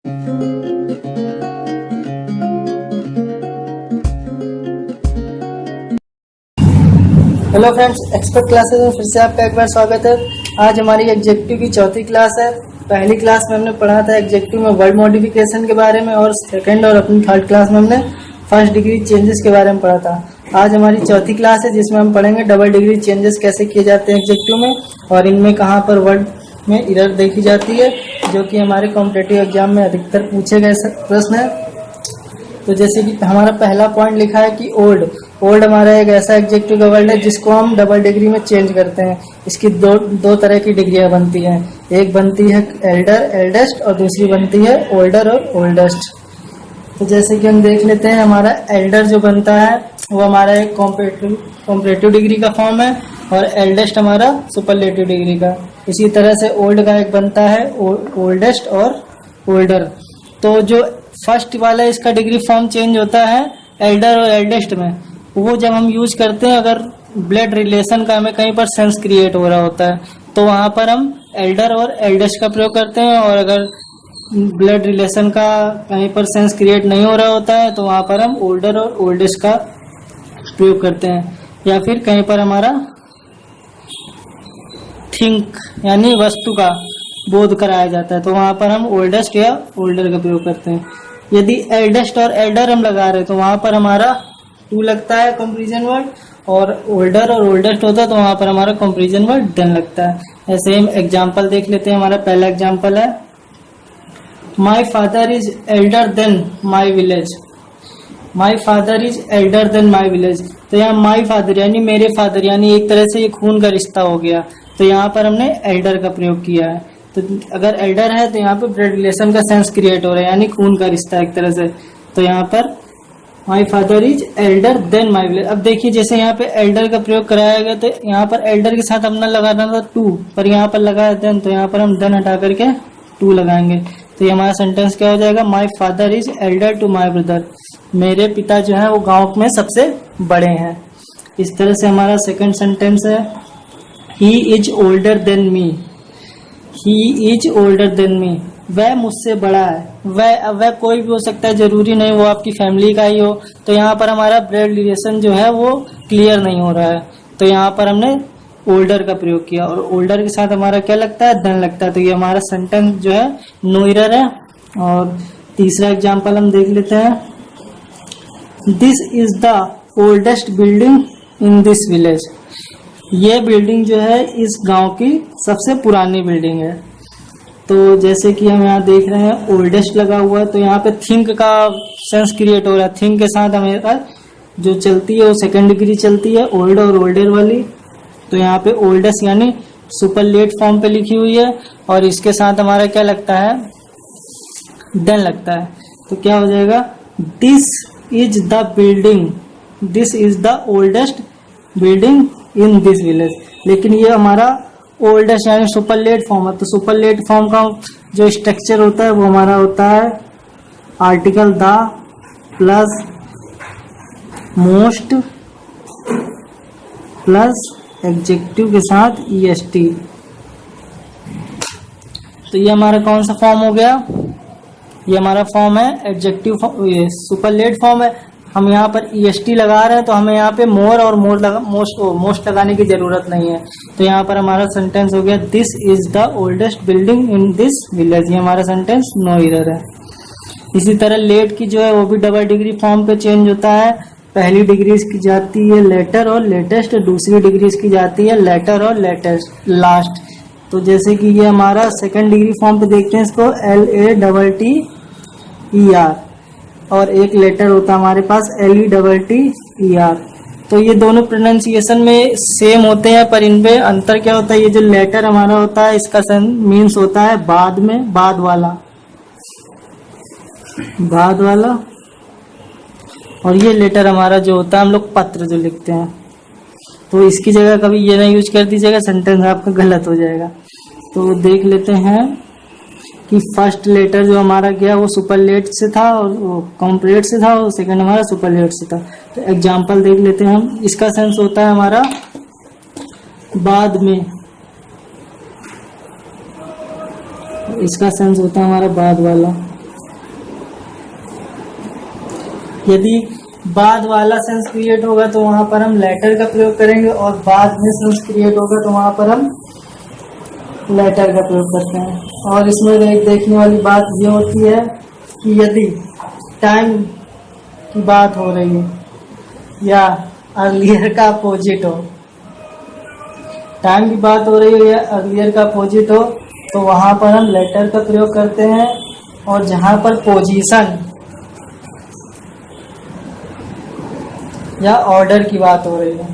Hello friends, expert classes में फिर से आपका एक बार स्वागत है। आज हमारी एग्जेक्टिव की चौथी क्लास है। पहली क्लास में हमने पढ़ा था एग्जेक्टिव में वर्ड मॉडिफिकेशन के बारे में, और सेकंड और अपनी थर्ड क्लास में हमने फर्स्ट डिग्री चेंजेस के बारे में पढ़ा था। आज हमारी चौथी क्लास है जिसमें हम पढ़ेंगे डबल डिग्री चेंजेस कैसे किए जाते हैं एग्जेक्टिव में, और इनमें कहाँ पर वर्ड में एरर देखी जाती है, जो कि हमारे कॉम्पिटिटिव एग्जाम में अधिकतर पूछे गए प्रश्न है। तो जैसे कि हमारा पहला पॉइंट लिखा है कि ओल्ड हमारा एक ऐसा एग्जेक्टिव का वर्ड है जिसको हम डबल डिग्री में चेंज करते हैं। इसकी दो तरह की डिग्रियां बनती हैं, एक बनती है एल्डर एल्डेस्ट और दूसरी बनती है ओल्डर और ओल्डेस्ट। तो जैसे कि हम देख लेते हैं, हमारा एल्डर जो बनता है वो हमारा एक कॉम्परेटिव डिग्री का फॉर्म है, और एल्डेस्ट हमारा सुपरलेटिव डिग्री का। इसी तरह से ओल्ड का एक बनता है ओल्डेस्ट और ओल्डर। तो जो फर्स्ट वाला इसका डिग्री फॉर्म चेंज होता है एल्डर और एल्डेस्ट में, वो जब हम यूज करते हैं अगर ब्लड रिलेशन का हमें कहीं पर सेंस क्रिएट हो रहा होता है तो वहां पर हम एल्डर और एल्डेस्ट का प्रयोग करते हैं, और अगर ब्लड रिलेशन का कहीं पर सेंस क्रिएट नहीं हो रहा होता है तो वहां पर हम ओल्डर और ओल्डेस्ट का प्रयोग करते हैं। या फिर कहीं पर हमारा थिंक यानी वस्तु का बोध कराया जाता है तो वहां पर हम ओल्डेस्ट या ओल्डर का प्रयोग करते हैं। यदि एल्डेस्ट और एल्डर हम लगा रहे हैं तो वहां पर हमारा टू लगता है कंपैरिजन वर्ड, और ओल्डर और ओल्डेस्ट होता है तो वहां पर हमारा कंपैरिजन वर्ड देन लगता है। ऐसे हम एग्जांपल देख लेते हैं। हमारा पहला एग्जांपल है, my father is elder than my village. My father is elder than my village. तो यहाँ माय फादर यानी मेरे फादर, यानी एक तरह से ये खून का रिश्ता हो गया, तो यहाँ पर हमने एल्डर का प्रयोग किया है। तो अगर एल्डर है तो यहाँ पे ब्लड रिलेशन का सेंस क्रिएट हो रहा है, यानी खून का रिश्ता एक तरह से। तो यहाँ पर my father is elder than my village. अब देखिए जैसे यहाँ पे एल्डर का प्रयोग कराया गया तो यहाँ पर एल्डर के साथ हमने लगाना था टू, पर यहाँ पर लगाया देन, तो यहाँ पर हम देन हटा करके टू लगाएंगे। तो ये हमारा सेंटेंस क्या हो जाएगा, my father is elder to my brother. मेरे पिता जो है वो गाँव में सबसे बड़े हैं। इस तरह से हमारा सेकेंड सेंटेंस है, he is older than me. He is older than me, वह मुझसे बड़ा है। वह कोई भी हो सकता है, जरूरी नहीं वो आपकी फैमिली का ही हो। तो यहाँ पर हमारा ब्लड रिलेशन जो है वो क्लियर नहीं हो रहा है, तो यहाँ पर हमने ओल्डर का प्रयोग किया, और ओल्डर के साथ हमारा क्या लगता है, देन लगता है। तो ये हमारा सेंटेंस जो है नो एरर है। और तीसरा एग्जाम्पल हम देख लेते हैं, this is the oldest building in this village. ये बिल्डिंग जो है इस गांव की सबसे पुरानी बिल्डिंग है। तो जैसे कि हम यहाँ देख रहे हैं ओल्डेस्ट लगा हुआ है, तो यहाँ पे थिंक का सेंस क्रिएट हो रहा है। थिंक के साथ हमें जो चलती है वो सेकंड डिग्री चलती है, ओल्ड और ओल्डर वाली। तो यहाँ पे ओल्डेस्ट यानी सुपरलेट फॉर्म पे लिखी हुई है, और इसके साथ हमारा क्या लगता है, देन लगता है। तो क्या हो जाएगा, this is the building, this is the oldest building in this village. लेकिन ये हमारा ओल्डेस्ट यानी सुपरलेट फॉर्म है। तो सुपरलेट फॉर्म का जो स्ट्रक्चर होता है वो हमारा होता है article the plus most plus adjective के साथ EST। तो ये हमारा कौन सा फॉर्म हो गया, ये हमारा फॉर्म है एडजेक्टिव, सुपरलेट फॉर्म है। हम यहाँ पर EST लगा रहे हैं तो हमें यहाँ पे मोर और मोस्ट लगाने की जरूरत नहीं है। तो यहाँ पर हमारा सेंटेंस हो गया, this is the oldest building in this village. ये हमारा सेंटेंस नो एरर है। इसी तरह लेट की जो है वो भी डबल डिग्री फॉर्म पे चेंज होता है। पहली डिग्री इसकी जाती है लेटर और लेटेस्ट, दूसरी डिग्री इसकी जाती है लेटर और लेटेस्ट लास्ट। तो जैसे कि ये हमारा सेकेंड डिग्री फॉर्म पे देखते हैं इसको LATTER, और एक लेटर होता है हमारे पास LETTER। तो ये दोनों प्रोनाउंसिएशन में सेम होते हैं, पर इनमें अंतर क्या होता है, ये जो लेटर हमारा होता है इसका मीन्स होता है बाद में, बाद वाला। और ये लेटर हमारा जो होता है हम लोग पत्र जो लिखते हैं, तो इसकी जगह कभी ये ना यूज कर दीजिएगा, सेंटेंस आपका गलत हो जाएगा। तो देख लेते हैं कि फर्स्ट लेटर जो हमारा गया वो सुपरलेट से था और वो कॉम्पलेट से था, और सेकंड हमारा सुपरलेट से था। तो एग्जांपल देख लेते हैं हम। इसका सेंस होता है हमारा बाद में, इसका सेंस होता है हमारा बाद वाला। यदि बाद वाला सेंस क्रिएट होगा तो वहां पर हम लेटर का प्रयोग करेंगे, और बाद में सेंस क्रिएट होगा तो वहां पर हम लेटर का प्रयोग करते हैं। और इसमें एक देखने वाली बात ये होती है कि यदि टाइम की बात हो रही है या अर्लियर का अपोजिट हो, टाइम की बात हो रही हो या अर्लियर का अपोजिट हो, तो वहां पर हम लेटर का प्रयोग करते हैं। और जहां पर पोजीशन या ऑर्डर की बात हो रही है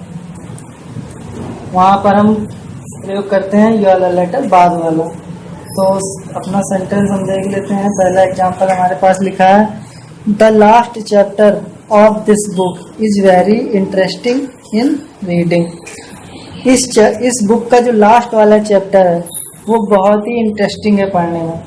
वहां पर हम प्रयोग करते हैं ये वाला लेटर, बाद वाला। तो अपना सेंटेंस हम देख लेते हैं। पहला एग्जांपल हमारे पास लिखा है, the last chapter of this book is very interesting in reading. इस बुक का जो लास्ट वाला चैप्टर है वो बहुत ही इंटरेस्टिंग है पढ़ने में।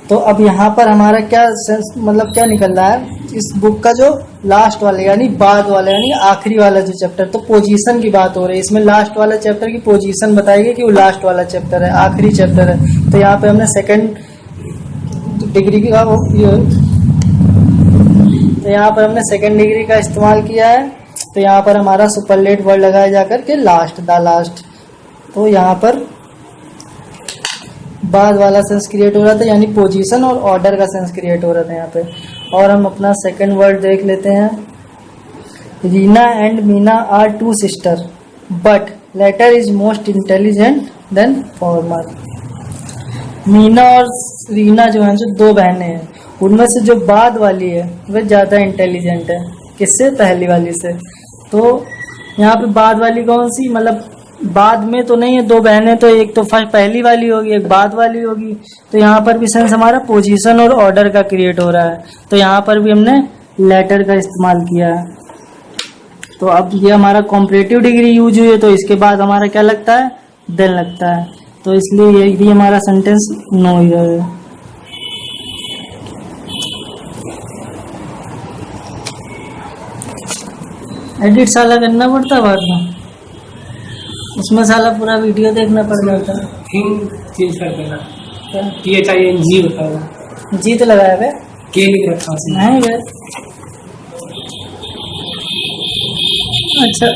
तो अब यहाँ पर हमारा क्या सेंस, मतलब क्या निकल रहा है, इस बुक का जो लास्ट वाला यानी बाद वाला यानी आखिरी वाला जो चैप्टर, तो पोजीशन की बात हो रही है। इसमें लास्ट वाला चैप्टर की पोजीशन बताएगी कि वो लास्ट वाला चैप्टर है, आखिरी चैप्टर है। तो यहाँ पे हमने सेकंड डिग्री का तो यहाँ पर हमने सेकंड डिग्री का इस्तेमाल किया है। तो यहाँ पर हमारा सुपरलेट वर्ड लगाया जाकर के लास्ट, द लास्ट। तो यहाँ पर बाद वाला सेंस क्रिएट हो रहा था यानी पोजीशन और ऑर्डर का सेंस क्रिएट हो रहा था यहाँ पे। और हम अपना सेकंड वर्ड देख लेते हैं। Reena and Meena are two sister but latter is most intelligent than former. Meena और रीना जो है, जो दो बहनें हैं, उनमें से जो बाद वाली है वह ज़्यादा इंटेलिजेंट है, किससे, पहली वाली से। तो यहाँ पे बाद वाली कौन सी, मतलब बाद में तो नहीं है, दो बहनें तो एक तो फर्स्ट पहली वाली होगी, एक बाद वाली होगी। तो यहाँ पर भी सेंस हमारा पोजीशन और ऑर्डर का क्रिएट हो रहा है। तो यहाँ पर भी हमने लेटर का इस्तेमाल किया है। तो अब ये हमारा कॉम्परेटिव डिग्री यूज हुई है, तो इसके बाद हमारा क्या लगता है, देन लगता है। तो इसलिए ये भी हमारा सेंटेंस नो है। एडिट साला करना पड़ता है बाद में, उसमें साला पूरा वीडियो देखना पड़ जाता है। चेंज कर देना, THING होता है, जी तो लगाया वे, के लिख रखा है नहीं वे। अच्छा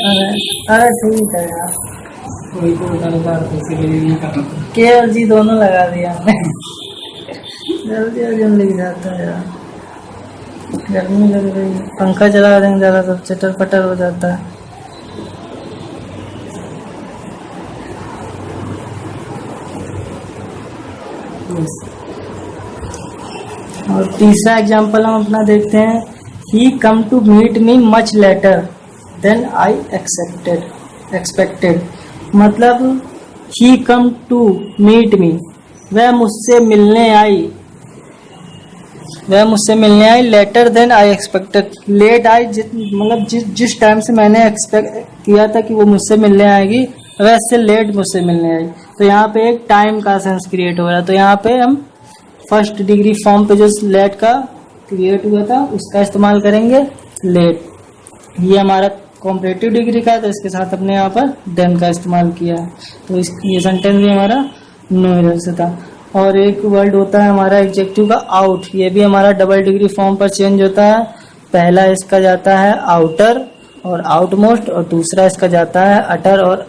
अरे ठीक है यार, वही तो बताना था, इसीलिए नहीं करना था। के और जी दोनों लगा दिया हमने। जल्दी जल्दी लिख जाता है यार, गर्मी लग रही है, पंखा चला देंगे ज़्यादा तो चटर पटर हो जाता है। और तीसरा एग्जाम्पल हम अपना देखते हैं। He come to meet me much later than I expected. मतलब he come to meet me, वह मुझसे मिलने आई later than I expected. Late I, मतलब जिस टाइम से मैंने एक्सपेक्ट किया था कि वो मुझसे मिलने आएगी, वैसे लेट मुझसे मिलने आई। तो यहाँ पे एक टाइम का सेंस क्रिएट हो रहा है। तो यहाँ पे हम फर्स्ट डिग्री फॉर्म पे जो लेट का क्रिएट हुआ था उसका इस्तेमाल करेंगे, लेट। ये हमारा कॉम्परेटिव डिग्री का है, तो इसके साथ अपने यहाँ पर देन का इस्तेमाल किया है। तो ये सेंटेंस भी हमारा नो एरर से था। और एक वर्ड होता है हमारा एडजेक्टिव का आउट, ये भी हमारा डबल डिग्री फॉर्म पर चेंज होता है। पहला इसका जाता है आउटर और आउटमोस्ट, और दूसरा इसका जाता है अटर और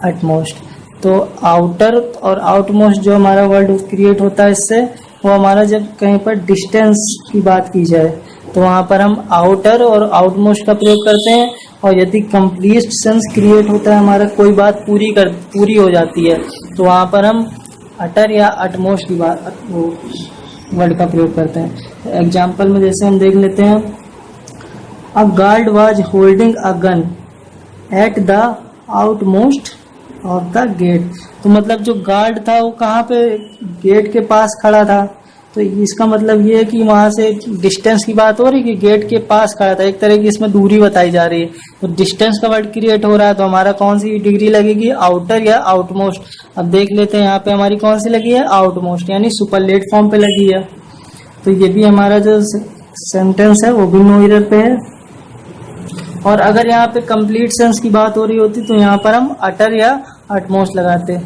अटमोस्ट। तो आउटर और आउटमोस्ट जो हमारा वर्ड क्रिएट होता है इससे, वो हमारा जब कहीं पर डिस्टेंस की बात की जाए तो वहाँ पर हम आउटर और आउटमोस्ट का प्रयोग करते हैं। और यदि कंप्लीट सेंस क्रिएट होता है हमारा, कोई बात पूरी हो जाती है, तो वहाँ पर हम अटर या अटमोस्ट की बात वो वर्ड का प्रयोग करते हैं। एग्जाम्पल में जैसे हम देख लेते हैं, a guard was holding a gun at the outmost of the gate. तो मतलब जो गार्ड था वो कहाँ पे, गेट के पास खड़ा था। तो इसका मतलब ये है कि वहां से डिस्टेंस की बात हो रही है कि गेट के पास खड़ा था, एक तरह की इसमें दूरी बताई जा रही है। तो डिस्टेंस का वर्ड क्रिएट हो रहा है, तो हमारा कौन सी डिग्री लगेगी, आउटर या आउटमोस्ट। अब देख लेते हैं यहाँ पे हमारी कौन सी लगी है, आउटमोस्ट, यानी सुपरलेट फॉर्म पे लगी है। तो ये भी हमारा जो सेंटेंस है वो भी नो एरर पे है। और अगर यहाँ पे कंप्लीट सेंस की बात हो रही होती तो यहाँ पर हम अटर या अटमोस्ट लगाते।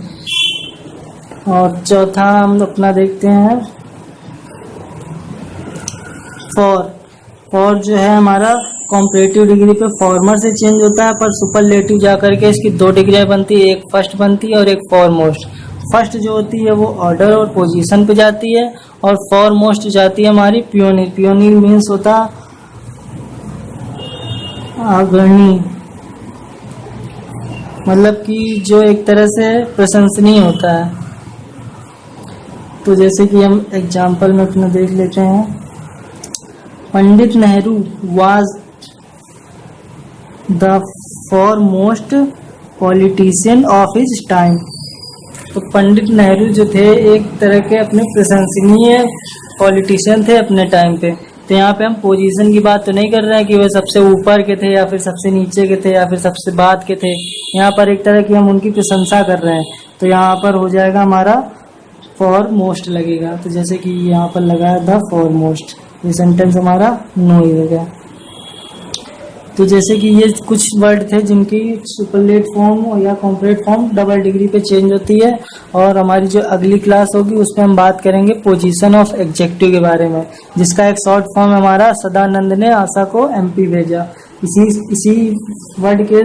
और चौथा हम अपना देखते हैं फॉर। फॉर जो है हमारा कॉम्परेटिव डिग्री पे फॉर्मर से चेंज होता है, पर सुपरलेटिव जा करके इसकी 2 डिग्री बनती है, एक फर्स्ट बनती है और एक फॉरमोस्ट। फर्स्ट जो होती है वो ऑर्डर और पोजीशन पे जाती है, और फॉरमोस्ट जाती है हमारी पियोनियर। पियोनियर मीन्स होता अग्रणी, मतलब कि जो एक तरह से प्रशंसनीय होता है। तो जैसे कि हम एग्जाम्पल में अपना देख लेते हैं, Pandit Nehru was the foremost politician of his time. तो पंडित नेहरू जो थे एक तरह के अपने प्रशंसनीय पॉलिटिशियन थे अपने टाइम पे। तो यहाँ पे हम पोजीशन की बात तो नहीं कर रहे हैं कि वे सबसे ऊपर के थे या फिर सबसे नीचे के थे या फिर सबसे बाद के थे। यहाँ पर एक तरह की हम उनकी प्रशंसा कर रहे हैं, तो यहाँ पर हो जाएगा हमारा फॉर मोस्ट लगेगा। तो जैसे कि यहाँ पर लगा है द फॉर मोस्ट, ये सेंटेंस हमारा नो ही हो गया। तो जैसे कि ये कुछ वर्ड थे जिनकी सुपरलेट फॉर्म या कॉम्परेट फॉर्म डबल डिग्री पे चेंज होती है, और हमारी जो अगली क्लास होगी उसमें हम बात करेंगे पोजीशन ऑफ एडजेक्टिव के बारे में, जिसका एक शॉर्ट फॉर्म हमारा सदानंद ने आशा को MP भेजा। इसी वर्ड के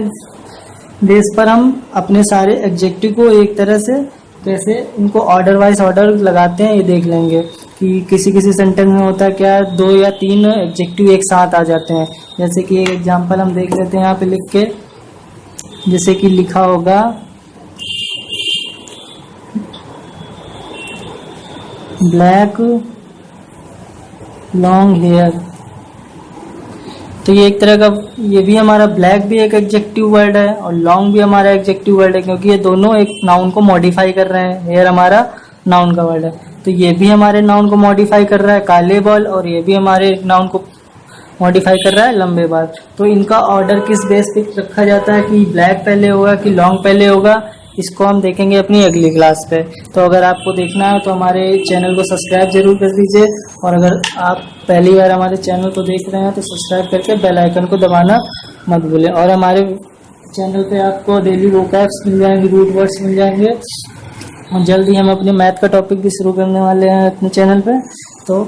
बेस पर हम अपने सारे एडजेक्टिव को एक तरह से कैसे इनको ऑर्डर वाइज ऑर्डर लगाते हैं ये देख लेंगे कि किसी किसी सेंटेंस में होता है क्या 2 या 3 एडजेक्टिव एक साथ आ जाते हैं। जैसे कि एक एग्जांपल हम देख लेते हैं यहाँ पे लिख के, जैसे कि लिखा होगा ब्लैक लॉन्ग हेयर। तो ये एक तरह का, ये भी हमारा ब्लैक भी एक एडजेक्टिव वर्ड है और लॉन्ग भी हमारा एडजेक्टिव वर्ड है, क्योंकि ये दोनों एक नाउन को मॉडिफाई कर रहे हैं। हेयर हमारा नाउन का वर्ड है, तो ये भी हमारे नाउन को मॉडिफाई कर रहा है काले बाल, और ये भी हमारे नाउन को मॉडिफाई कर रहा है लंबे बाल। तो इनका ऑर्डर किस बेस पे रखा जाता है कि ब्लैक पहले होगा कि लॉन्ग पहले होगा, इसको हम देखेंगे अपनी अगली क्लास पे। तो अगर आपको देखना है तो हमारे चैनल को सब्सक्राइब जरूर कर दीजिए, और अगर आप पहली बार हमारे चैनल को देख रहे हैं तो सब्सक्राइब करके बेल आइकन को दबाना मत भूलें। और हमारे चैनल पे आपको डेली वोकैब्स मिल जाएंगे, रूट वर्ड्स मिल जाएंगे, और जल्दी हम अपने मैथ का टॉपिक भी शुरू करने वाले हैं अपने चैनल पे। तो